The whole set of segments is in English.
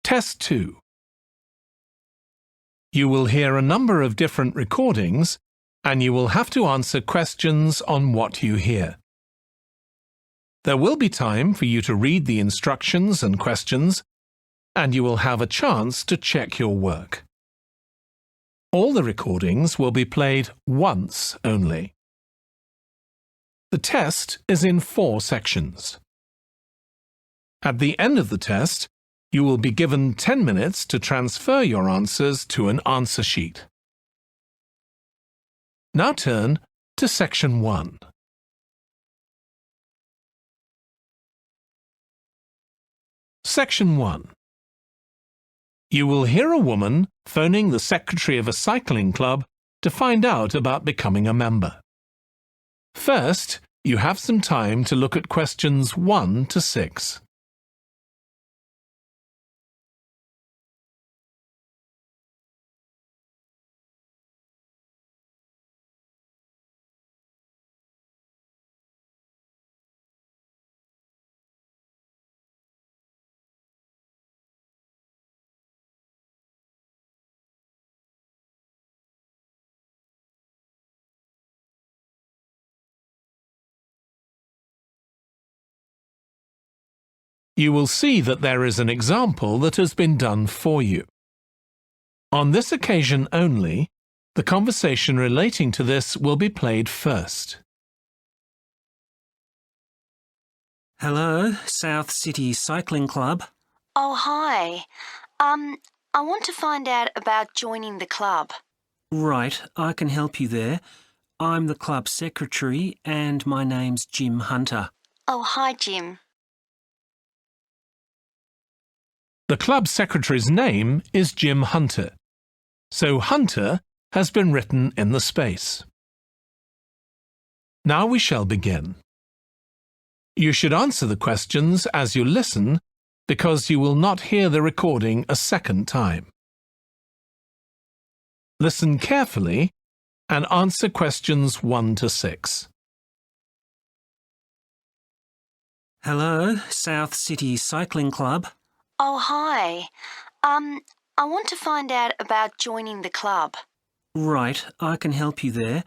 Test 2. You will hear a number of different recordings, and you will have to answer questions on what you hear. There will be time for you to read the instructions and questions, and you will have a chance to check your work. All the recordings will be played once only. The test is in 4 sections. At the end of the test, you will be given 10 minutes to transfer your answers to an answer sheet. Now turn to Section 1. Section 1. You will hear a woman phoning the secretary of a cycling club to find out about becoming a member. First, you have some time to look at questions 1 to 6. You will see that there is an example that has been done for you. On this occasion only, the conversation relating to this will be played first. Hello, South City Cycling Club. Oh, hi. I want to find out about joining the club. Right, I can help you there. I'm the club secretary and my name's Jim Hunter. Oh, hi, Jim. The club secretary's name is Jim Hunter, so Hunter has been written in the space. Now we shall begin. You should answer the questions as you listen because you will not hear the recording a second time. Listen carefully and answer questions 1 to 6. Hello, South City Cycling Club. Oh, hi. I want to find out about joining the club. Right, I can help you there.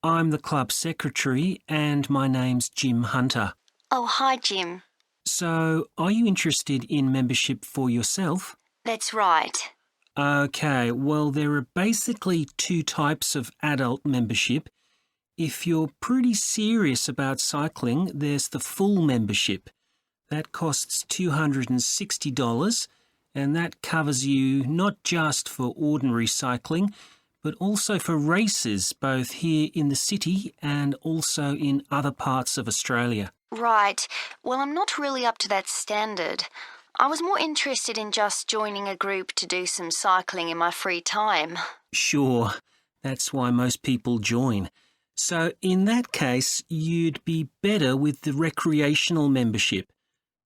I'm the club secretary and my name's Jim Hunter. Oh, hi, Jim. So, are you interested in membership for yourself? That's right. Okay, well, there are basically 2 types of adult membership. If you're pretty serious about cycling, there's the full membership. That costs $260, and that covers you not just for ordinary cycling, but also for races both here in the city and also in other parts of Australia. Right. Well, I'm not really up to that standard. I was more interested in just joining a group to do some cycling in my free time. Sure, that's why most people join. So in that case, you'd be better with the recreational membership.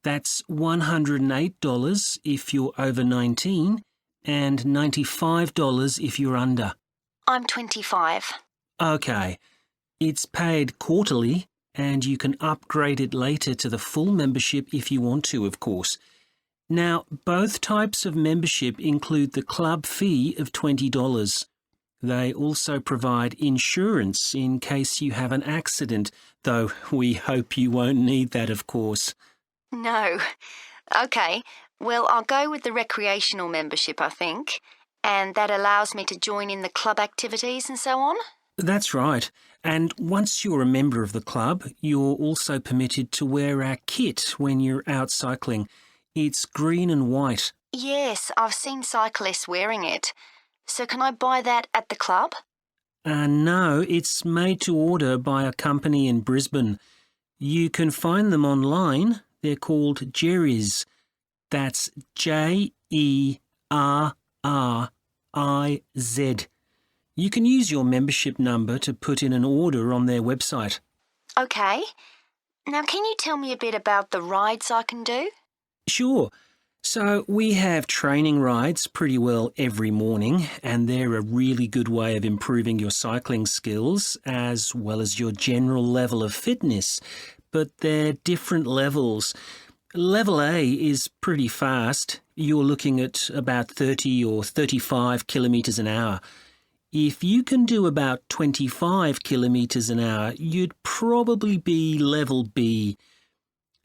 That's $108 if you're over 19 and $95 if you're under. I'm 25. Okay. It's paid quarterly and you can upgrade it later to the full membership if you want to, of course. Now, both types of membership include the club fee of $20. They also provide insurance in case you have an accident, though we hope you won't need that, of course. No. Okay, well, I'll go with the recreational membership, I think, and that allows me to join in the club activities and so on? That's right. And once you're a member of the club, you're also permitted to wear our kit when you're out cycling. It's green and white. Yes, I've seen cyclists wearing it. So can I buy that at the club? No, it's made to order by a company in Brisbane. You can find them online. They're called Jerry's. That's Jerriz. You can use your membership number to put in an order on their website. Okay. Now, can you tell me a bit about the rides I can do? Sure. So we have training rides pretty well every morning, and they're a really good way of improving your cycling skills as well as your general level of fitness. But they're different levels. Level A is pretty fast. You're looking at about 30 or 35 kilometres an hour. If you can do about 25 kilometres an hour, you'd probably be level B.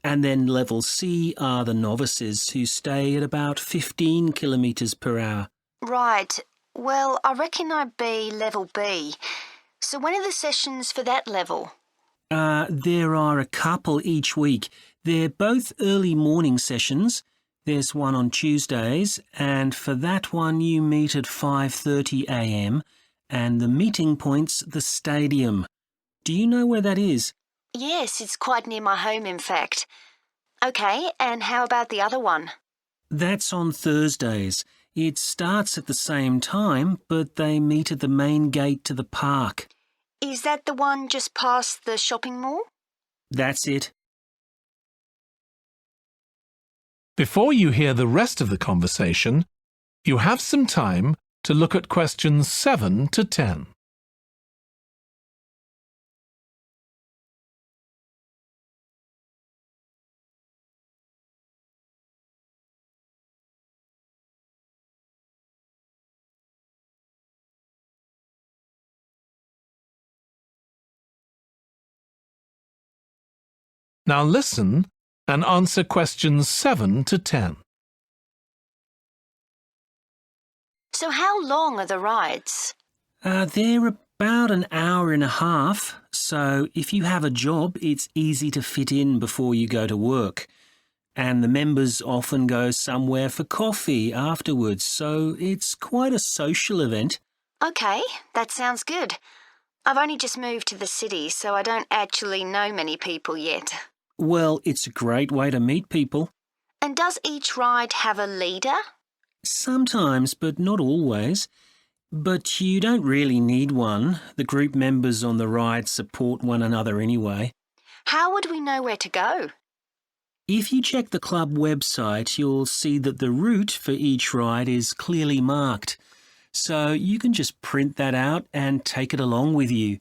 And then level C are the novices who stay at about 15 kilometres per hour. Right. Well, I reckon I'd be level B. So when are the sessions for that level? There are a couple each week. They're both early morning sessions. There's one on Tuesdays, and for that one you meet at 5:30 a.m, and the meeting point's the stadium. Do you know where that is? Yes, it's quite near my home, in fact. OK, and how about the other one? That's on Thursdays. It starts at the same time, but they meet at the main gate to the park. Is that the one just past the shopping mall? That's it. Before you hear the rest of the conversation, you have some time to look at questions 7 to 10. Now listen and answer questions 7 to 10. So how long are the rides? They're about an hour and a half, so if you have a job, it's easy to fit in before you go to work. And the members often go somewhere for coffee afterwards, so it's quite a social event. OK, that sounds good. I've only just moved to the city, so I don't actually know many people yet. Well, it's a great way to meet people. And does each ride have a leader? Sometimes, but not always. But you don't really need one. The group members on the ride support one another anyway. How would we know where to go? If you check the club website, you'll see that the route for each ride is clearly marked. So you can just print that out and take it along with you.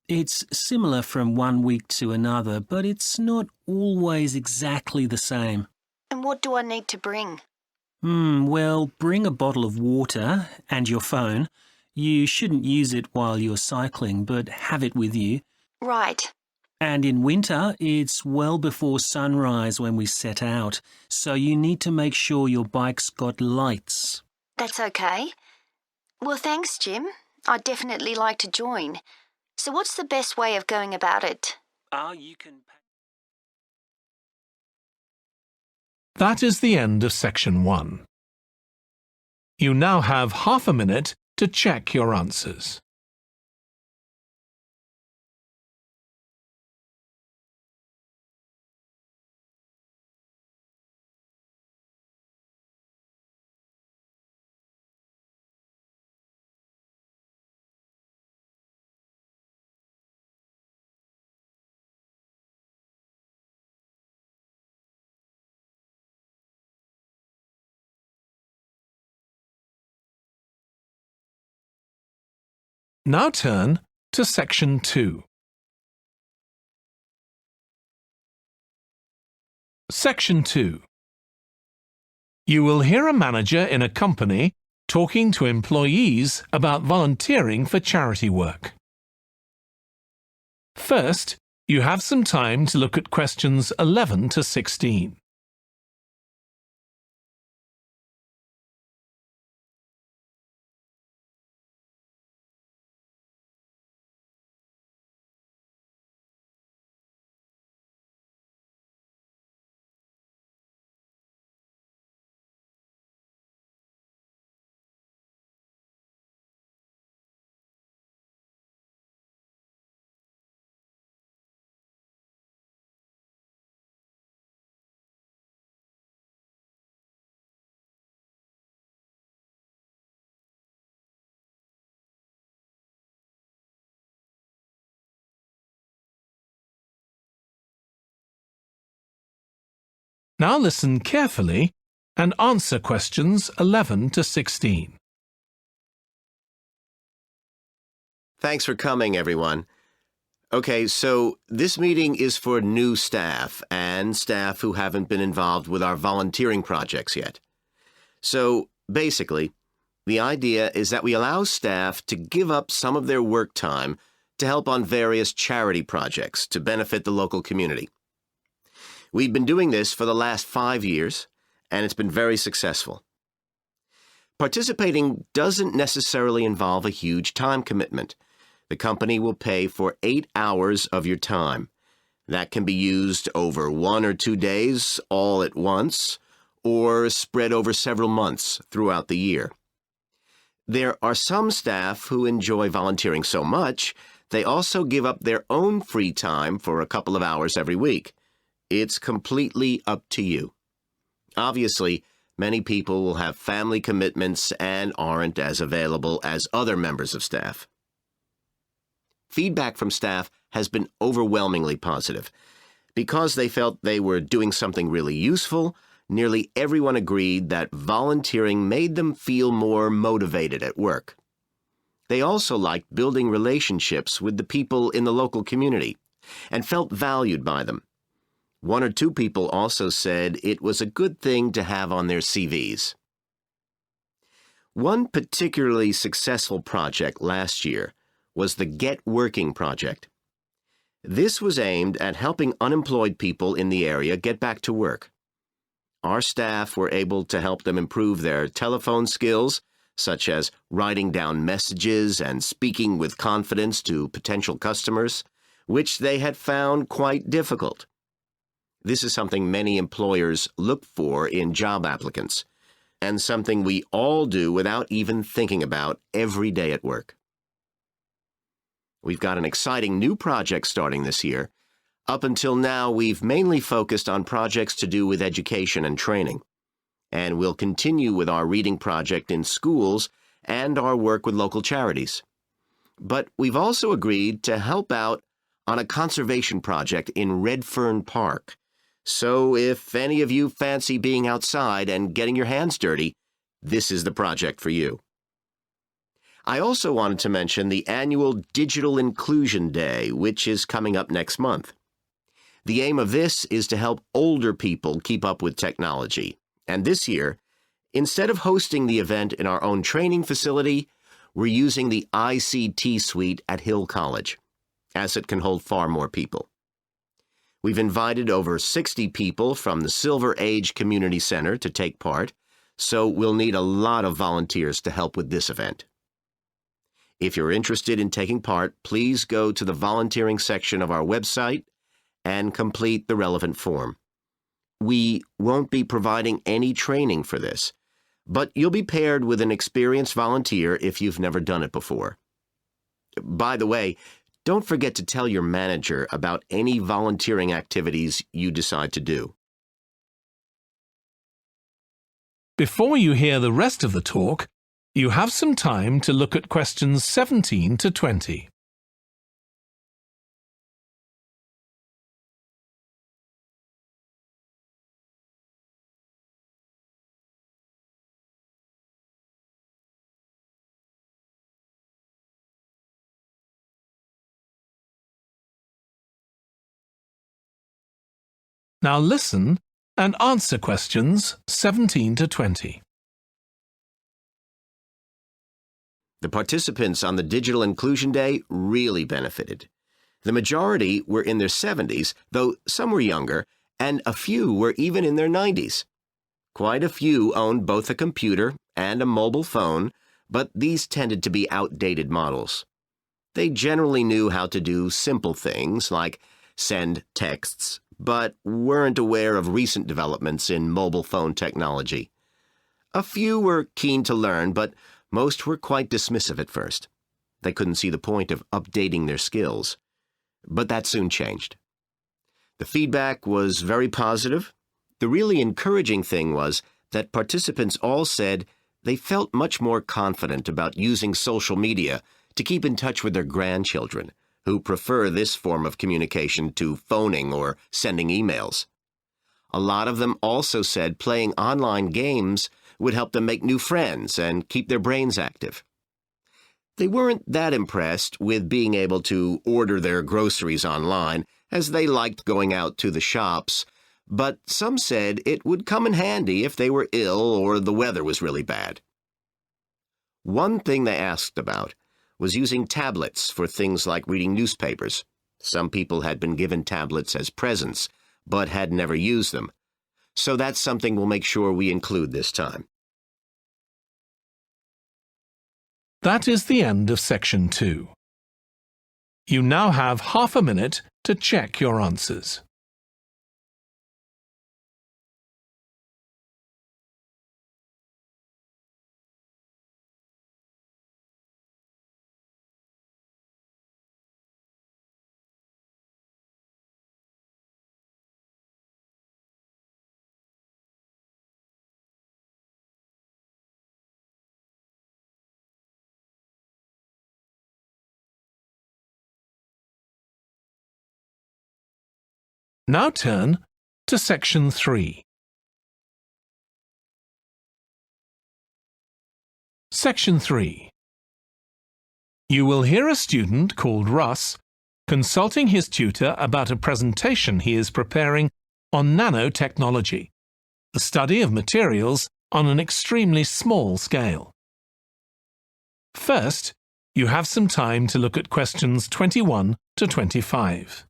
It's similar from one week to another, but it's not always exactly the same. And what do I need to bring? Well, bring a bottle of water and your phone. You shouldn't use it while you're cycling, but have it with you. Right. And in winter, it's well before sunrise when we set out, so you need to make sure your bike's got lights. That's OK. Well, thanks, Jim. I'd definitely like to join. So what's the best way of going about it? You can... That is the end of section 1. You now have half a minute to check your answers. Now turn to section 2. Section 2. You will hear a manager in a company talking to employees about volunteering for charity work. First, you have some time to look at questions 11 to 16. Now listen carefully and answer questions 11 to 16. Thanks for coming, everyone. Okay, so this meeting is for new staff and staff who haven't been involved with our volunteering projects yet. So, basically, the idea is that we allow staff to give up some of their work time to help on various charity projects to benefit the local community. We've been doing this for the last 5 years, and it's been very successful. Participating doesn't necessarily involve a huge time commitment. The company will pay for 8 hours of your time. That can be used over 1 or 2 days all at once, or spread over several months throughout the year. There are some staff who enjoy volunteering so much, they also give up their own free time for a couple of hours every week. It's completely up to you. Obviously, many people will have family commitments and aren't as available as other members of staff. Feedback from staff has been overwhelmingly positive. Because they felt they were doing something really useful, nearly everyone agreed that volunteering made them feel more motivated at work. They also liked building relationships with the people in the local community and felt valued by them. 1 or 2 people also said it was a good thing to have on their CVs. One particularly successful project last year was the Get Working project. This was aimed at helping unemployed people in the area get back to work. Our staff were able to help them improve their telephone skills, such as writing down messages and speaking with confidence to potential customers, which they had found quite difficult. This is something many employers look for in job applicants, and something we all do without even thinking about every day at work. We've got an exciting new project starting this year. Up until now, we've mainly focused on projects to do with education and training. And we'll continue with our reading project in schools and our work with local charities. But we've also agreed to help out on a conservation project in Redfern Park. So if any of you fancy being outside and getting your hands dirty, this is the project for you. I also wanted to mention the annual Digital Inclusion Day, which is coming up next month. The aim of this is to help older people keep up with technology. And this year, instead of hosting the event in our own training facility, we're using the ICT suite at Hill College, as it can hold far more people. We've invited over 60 people from the Silver Age Community Center to take part, so we'll need a lot of volunteers to help with this event. If you're interested in taking part, please go to the volunteering section of our website and complete the relevant form. We won't be providing any training for this, but you'll be paired with an experienced volunteer if you've never done it before. By the way, don't forget to tell your manager about any volunteering activities you decide to do. Before you hear the rest of the talk, you have some time to look at questions 17 to 20. Now listen and answer questions 17 to 20. The participants on the Digital Inclusion Day really benefited. The majority were in their 70s, though some were younger, and a few were even in their 90s. Quite a few owned both a computer and a mobile phone, but these tended to be outdated models. They generally knew how to do simple things like send texts, but weren't aware of recent developments in mobile phone technology. A few were keen to learn, but most were quite dismissive at first. They couldn't see the point of updating their skills. But that soon changed. The feedback was very positive. The really encouraging thing was that participants all said they felt much more confident about using social media to keep in touch with their grandchildren, who prefer this form of communication to phoning or sending emails. A lot of them also said playing online games would help them make new friends and keep their brains active. They weren't that impressed with being able to order their groceries online, as they liked going out to the shops, but some said it would come in handy if they were ill or the weather was really bad. One thing they asked about was using tablets for things like reading newspapers. Some people had been given tablets as presents, but had never used them. So that's something we'll make sure we include this time. That is the end of Section 2. You now have half a minute to check your answers. Now turn to Section 3. Section 3. You will hear a student called Russ consulting his tutor about a presentation he is preparing on nanotechnology, the study of materials on an extremely small scale. First, you have some time to look at questions 21 to 25.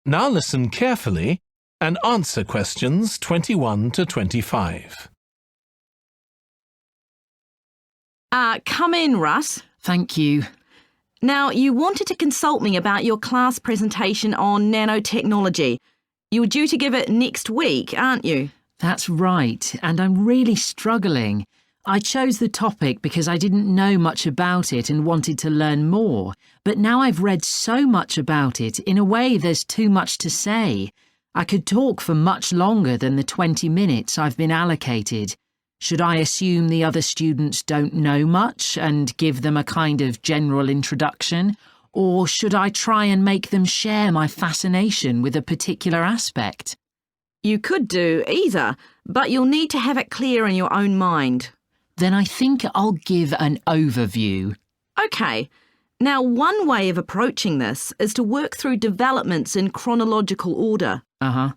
Now listen carefully and answer questions 21 to 25. Come in, Russ. Thank you. Now, you wanted to consult me about your class presentation on nanotechnology. You were due to give it next week, aren't you? That's right, and I'm really struggling. I chose the topic because I didn't know much about it and wanted to learn more, but now I've read so much about it, in a way there's too much to say. I could talk for much longer than the 20 minutes I've been allocated. Should I assume the other students don't know much and give them a kind of general introduction, or should I try and make them share my fascination with a particular aspect? You could do either, but you'll need to have it clear in your own mind. Then I think I'll give an overview. OK. Now, one way of approaching this is to work through developments in chronological order. Uh-huh.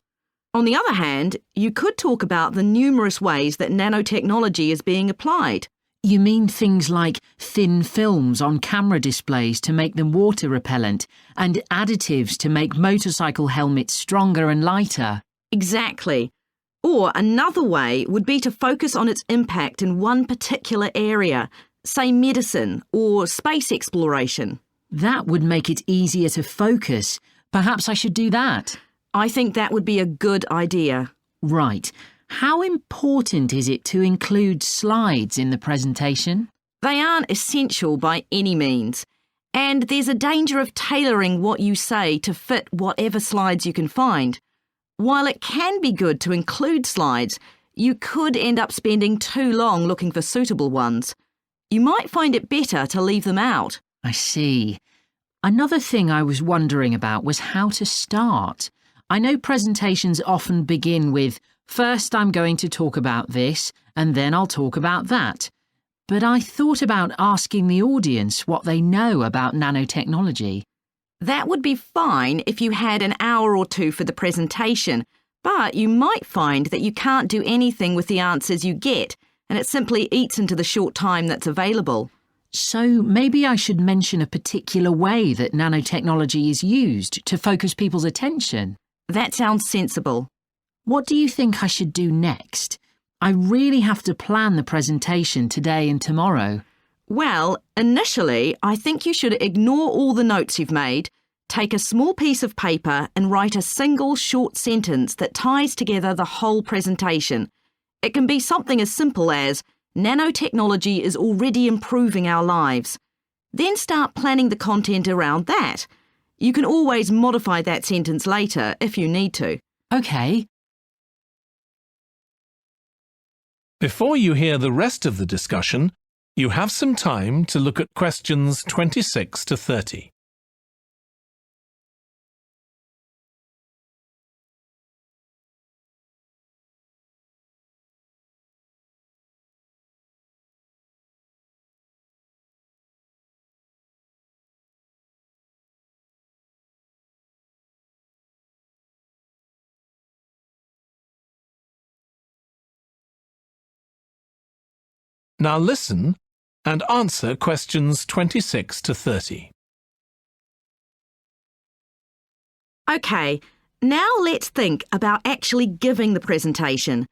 On the other hand, you could talk about the numerous ways that nanotechnology is being applied. You mean things like thin films on camera displays to make them water repellent and additives to make motorcycle helmets stronger and lighter? Exactly. Or another way would be to focus on its impact in one particular area, say medicine or space exploration. That would make it easier to focus. Perhaps I should do that. I think that would be a good idea. Right. How important is it to include slides in the presentation? They aren't essential by any means, and there's a danger of tailoring what you say to fit whatever slides you can find. While it can be good to include slides, you could end up spending too long looking for suitable ones. You might find it better to leave them out. I see. Another thing I was wondering about was how to start. I know presentations often begin with, first I'm going to talk about this, and then I'll talk about that. But I thought about asking the audience what they know about nanotechnology. That would be fine if you had an hour or two for the presentation, but you might find that you can't do anything with the answers you get, and it simply eats into the short time that's available. So maybe I should mention a particular way that nanotechnology is used to focus people's attention. That sounds sensible. What do you think I should do next? I really have to plan the presentation today and tomorrow. Well, initially, I think you should ignore all the notes you've made, take a small piece of paper and write a single short sentence that ties together the whole presentation. It can be something as simple as, nanotechnology is already improving our lives. Then start planning the content around that. You can always modify that sentence later if you need to. OK. Before you hear the rest of the discussion, you have some time to look at questions 26 to 30. Now listen and answer questions 26 to 30. OK, now let's think about actually giving the presentation.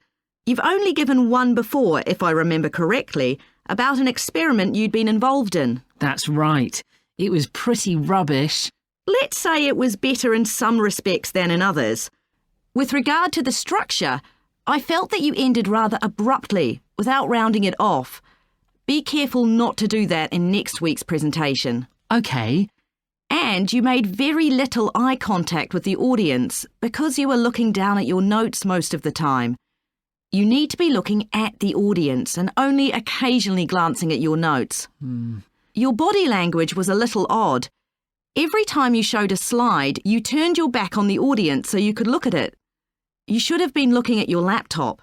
You've only given one before, if I remember correctly, about an experiment you'd been involved in. That's right. It was pretty rubbish. Let's say it was better in some respects than in others. With regard to the structure, I felt that you ended rather abruptly, without rounding it off. Be careful not to do that in next week's presentation. OK. And you made very little eye contact with the audience because you were looking down at your notes most of the time. You need to be looking at the audience and only occasionally glancing at your notes. Your body language was a little odd. Every time you showed a slide, you turned your back on the audience so you could look at it. You should have been looking at your laptop.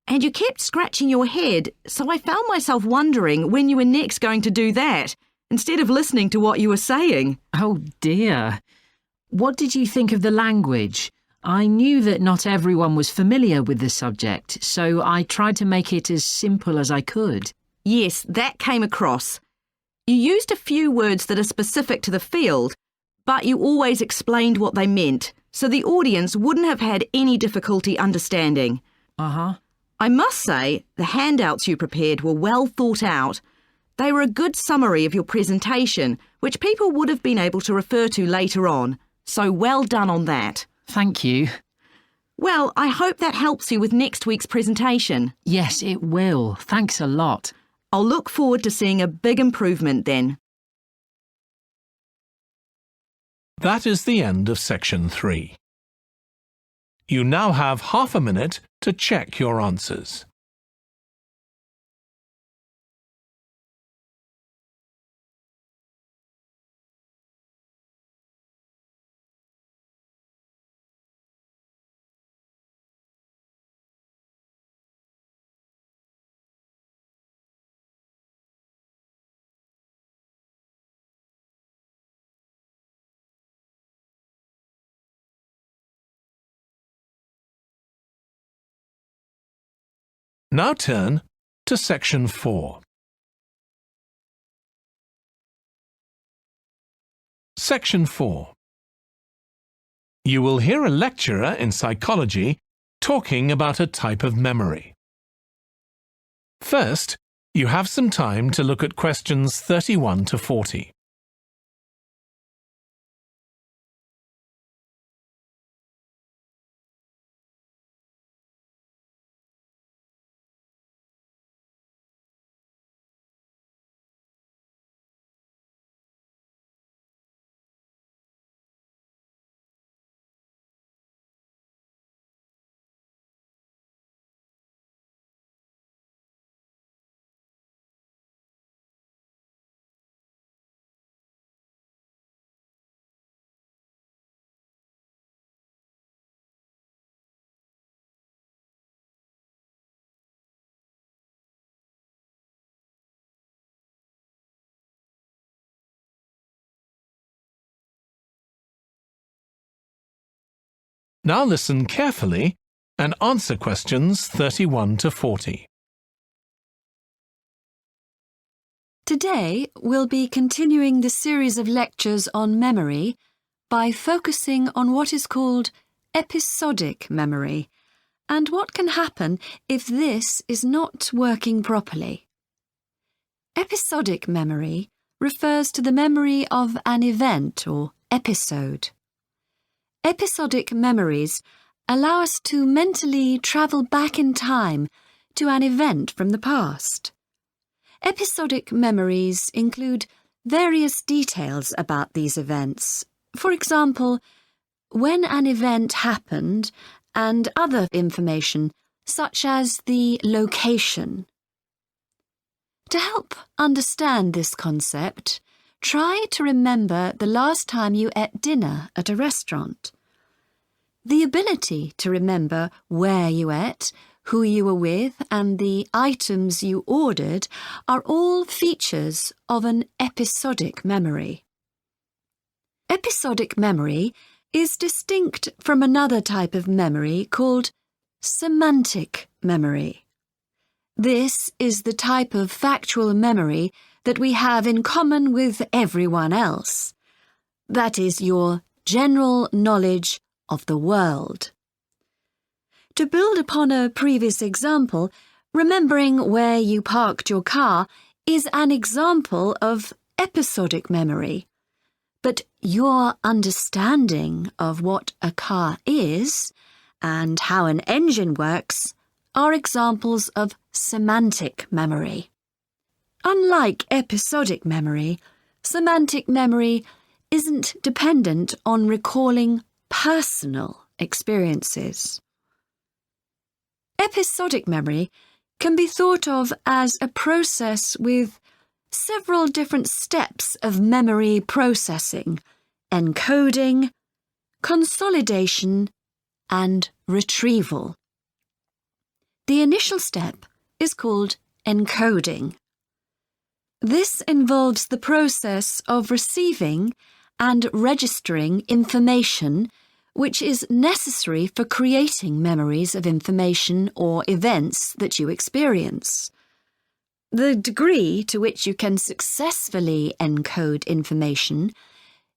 And you kept scratching your head, so I found myself wondering when you were next going to do that, instead of listening to what you were saying. Oh dear. What did you think of the language? I knew that not everyone was familiar with the subject, so I tried to make it as simple as I could. Yes, that came across. You used a few words that are specific to the field, but you always explained what they meant, so the audience wouldn't have had any difficulty understanding. I must say, the handouts you prepared were well thought out. They were a good summary of your presentation, which people would have been able to refer to later on, so well done on that. Thank you. Well, I hope that helps you with next week's presentation. Yes, it will. Thanks a lot. I'll look forward to seeing a big improvement then. That is the end of section 3. You now have half a minute to check your answers. Now turn to section 4. Section 4. You will hear a lecturer in psychology talking about a type of memory. First, you have some time to look at questions 31 to 40. Now listen carefully and answer questions 31 to 40. Today, we'll be continuing the series of lectures on memory by focusing on what is called episodic memory and what can happen if this is not working properly. Episodic memory refers to the memory of an event or episode. Episodic memories allow us to mentally travel back in time to an event from the past. Episodic memories include various details about these events. For example, when an event happened and other information such as the location. To help understand this concept, try to remember the last time you ate dinner at a restaurant. The ability to remember where you ate, who you were with, and the items you ordered are all features of an episodic memory. Episodic memory is distinct from another type of memory called semantic memory. This is the type of factual memory that we have in common with everyone else. That is your general knowledge of the world. To build upon a previous example, remembering where you parked your car is an example of episodic memory. But your understanding of what a car is and how an engine works are examples of semantic memory. Unlike episodic memory, semantic memory isn't dependent on recalling personal experiences. Episodic memory can be thought of as a process with several different steps of memory processing, encoding, consolidation, and retrieval. The initial step is called encoding. This involves the process of receiving and registering information which is necessary for creating memories of information or events that you experience. The degree to which you can successfully encode information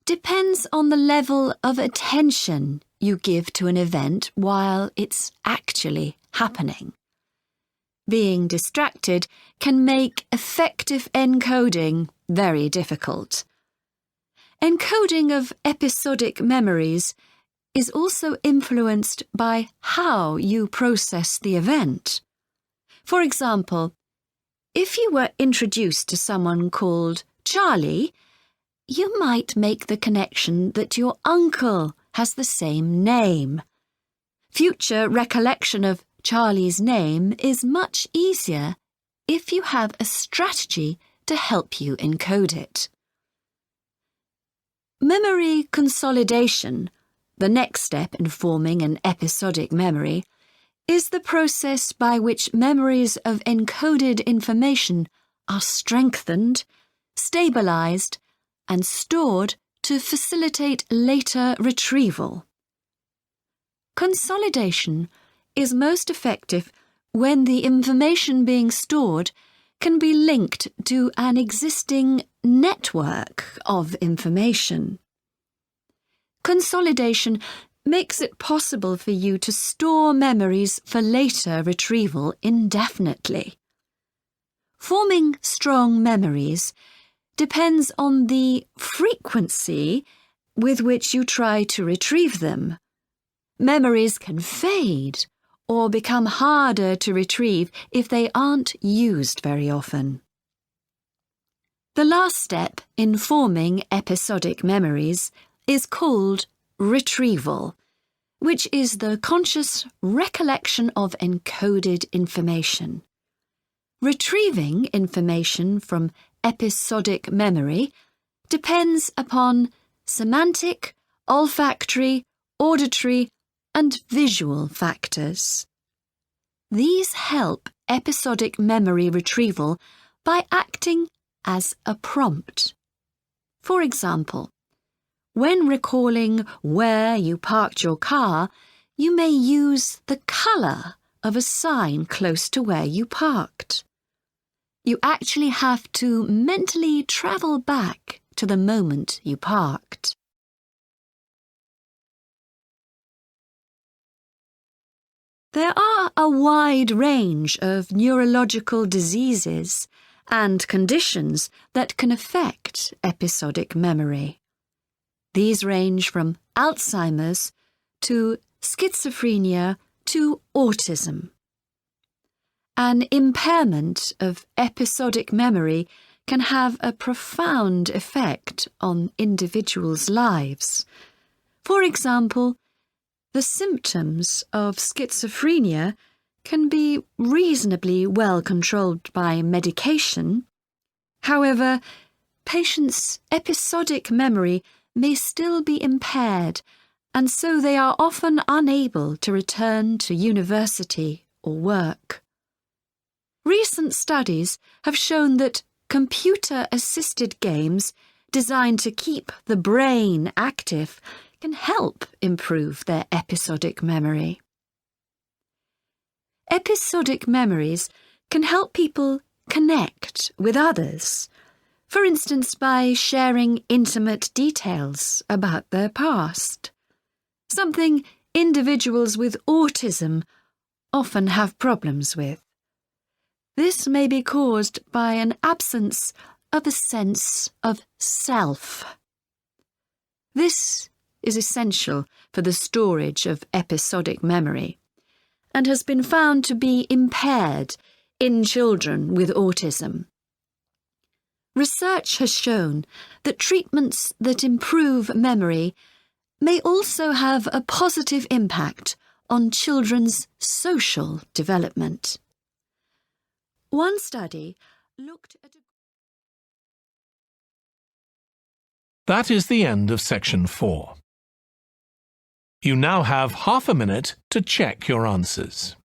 depends on the level of attention you give to an event while it's actually happening. Being distracted can make effective encoding very difficult. Encoding of episodic memories is also influenced by how you process the event. For example, if you were introduced to someone called Charlie, you might make the connection that your uncle has the same name. Future recollection of Charlie's name is much easier if you have a strategy to help you encode it. Memory consolidation, the next step in forming an episodic memory, is the process by which memories of encoded information are strengthened, stabilized, and stored to facilitate later retrieval. Consolidation is most effective when the information being stored can be linked to an existing network of information. Consolidation makes it possible for you to store memories for later retrieval indefinitely. Forming strong memories depends on the frequency with which you try to retrieve them. Memories can fade or become harder to retrieve if they aren't used very often. The last step in forming episodic memories is called retrieval, which is the conscious recollection of encoded information. Retrieving information from episodic memory depends upon semantic, olfactory, auditory, and visual factors. These help episodic memory retrieval by acting as a prompt. For example, when recalling where you parked your car, you may use the colour of a sign close to where you parked. You actually have to mentally travel back to the moment you parked. There are a wide range of neurological diseases and conditions that can affect episodic memory. These range from Alzheimer's to schizophrenia to autism. An impairment of episodic memory can have a profound effect on individuals' lives. For example, the symptoms of schizophrenia can be reasonably well controlled by medication. However, patients' episodic memory may still be impaired, and so they are often unable to return to university or work. Recent studies have shown that computer-assisted games designed to keep the brain active can help improve their episodic memory. Episodic memories can help people connect with others, for instance by sharing intimate details about their past, something individuals with autism often have problems with. This may be caused by an absence of a sense of self. This is essential for the storage of episodic memory and has been found to be impaired in children with autism. Research has shown that treatments that improve memory may also have a positive impact on children's social development. One study looked at That is the end of section 4. You now have half a minute to check your answers.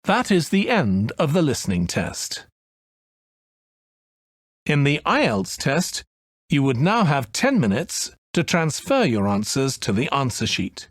That is the end of the listening test. In the IELTS test, you would now have 10 minutes to transfer your answers to the answer sheet.